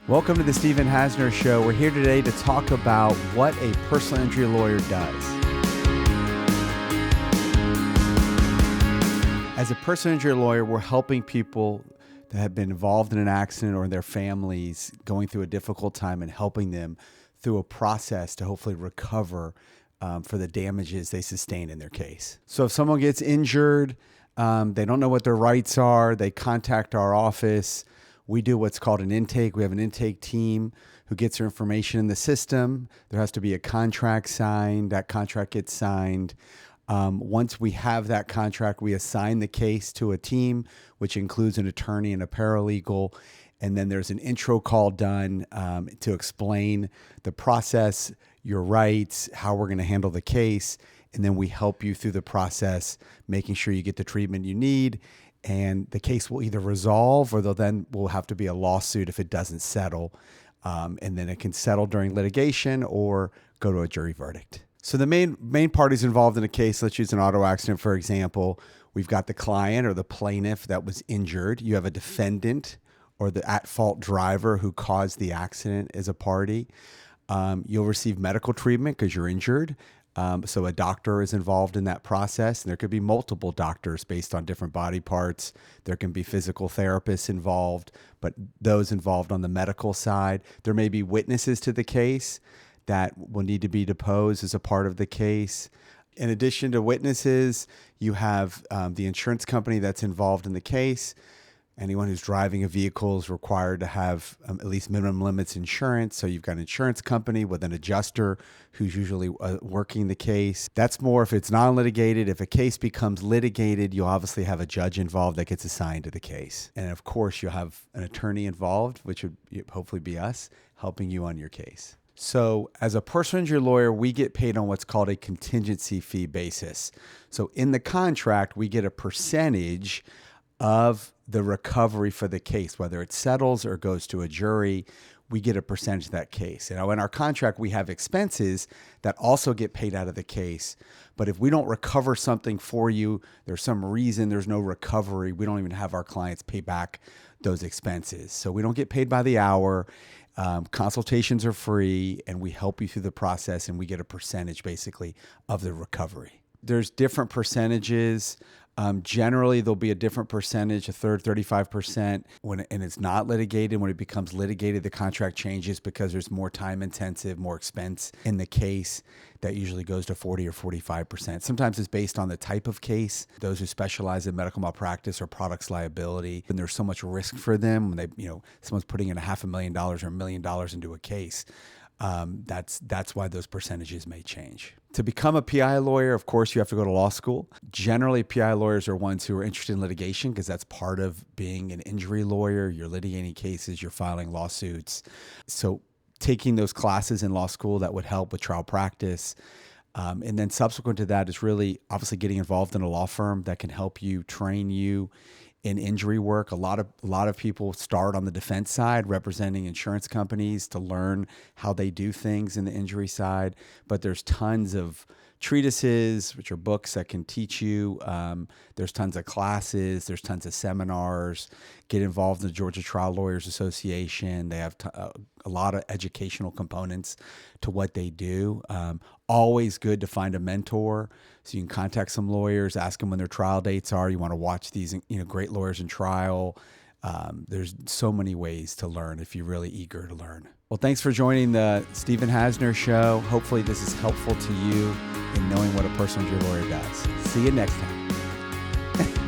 Welcome to the Stephen Hasner Show. We're here today to talk about what a personal injury lawyer does. As a personal injury lawyer, we're helping people that have been involved in an accident or their families going through a difficult time and helping them through a process to hopefully recover for the damages they sustain in their case. So if someone gets injured, they don't know what their rights are, they contact our office. We do what's called an intake. We have an intake team who gets their information in the system. There has to be a contract signed. That contract gets signed. Once we have that contract, we assign the case to a team, which includes an attorney and a paralegal. And then there's an intro call done to explain the process, your rights, how we're going to handle the case. And then we help you through the process, making sure you get the treatment you need. And the case will either resolve or then will have to be a lawsuit if it doesn't settle. And then it can settle during litigation or go to a jury verdict. So the main parties involved in a case, let's use an auto accident, for example. We've got the client or the plaintiff that was injured. You have a defendant or the at-fault driver who caused the accident as a party. You'll receive medical treatment because you're injured. So a doctor is involved in that process, and there could be multiple doctors based on different body parts. There can be physical therapists involved, but those involved on the medical side. There may be witnesses to the case that will need to be deposed as a part of the case. In addition to witnesses, you have the insurance company that's involved in the case. Anyone who's driving a vehicle is required to have at least minimum limits insurance. So you've got an insurance company with an adjuster who's usually working the case. That's more if it's non-litigated. If a case becomes litigated, you'll obviously have a judge involved that gets assigned to the case. And of course, you'll have an attorney involved, which would hopefully be us, helping you on your case. So as a personal injury lawyer, we get paid on what's called a contingency fee basis. So in the contract, we get a percentage of the recovery for the case, whether it settles or goes to a jury, we get a percentage of that case. Now, in our contract, we have expenses that also get paid out of the case. But if we don't recover something for you, there's some reason there's no recovery, we don't even have our clients pay back those expenses. So we don't get paid by the hour. Consultations are free, and we help you through the process, and we get a percentage basically of the recovery. There's different percentages. Generally, there'll be a different percentage, a third, 35%. And it's not litigated. When it becomes litigated, the contract changes because there's more time intensive, more expense in the case. That usually goes to 40 or 45%. Sometimes it's based on the type of case. Those who specialize in medical malpractice or products liability, and there's so much risk for them when someone's putting in $500,000 or $1 million into a case. That's why those percentages may change. To become a PI lawyer, of course, you have to go to law school. Generally, PI lawyers are ones who are interested in litigation because that's part of being an injury lawyer. You're litigating cases, you're filing lawsuits. So taking those classes in law school, that would help with trial practice. And then subsequent to that is really obviously getting involved in a law firm that can help you, train you in injury work. A lot of people start on the defense side representing insurance companies to learn how they do things in the injury side. But there's tons of treatises, which are books that can teach you. There's tons of classes. There's tons of seminars. Get involved in the Georgia Trial Lawyers Association. They have a lot of educational components to what they do. Always good to find a mentor. So you can contact some lawyers, ask them when their trial dates are. You want to watch these, great lawyers in trial. There's so many ways to learn if you're really eager to learn. Well, thanks for joining the Stephen Hasner Show. Hopefully this is helpful to you in knowing what a personal injury lawyer does. See you next time.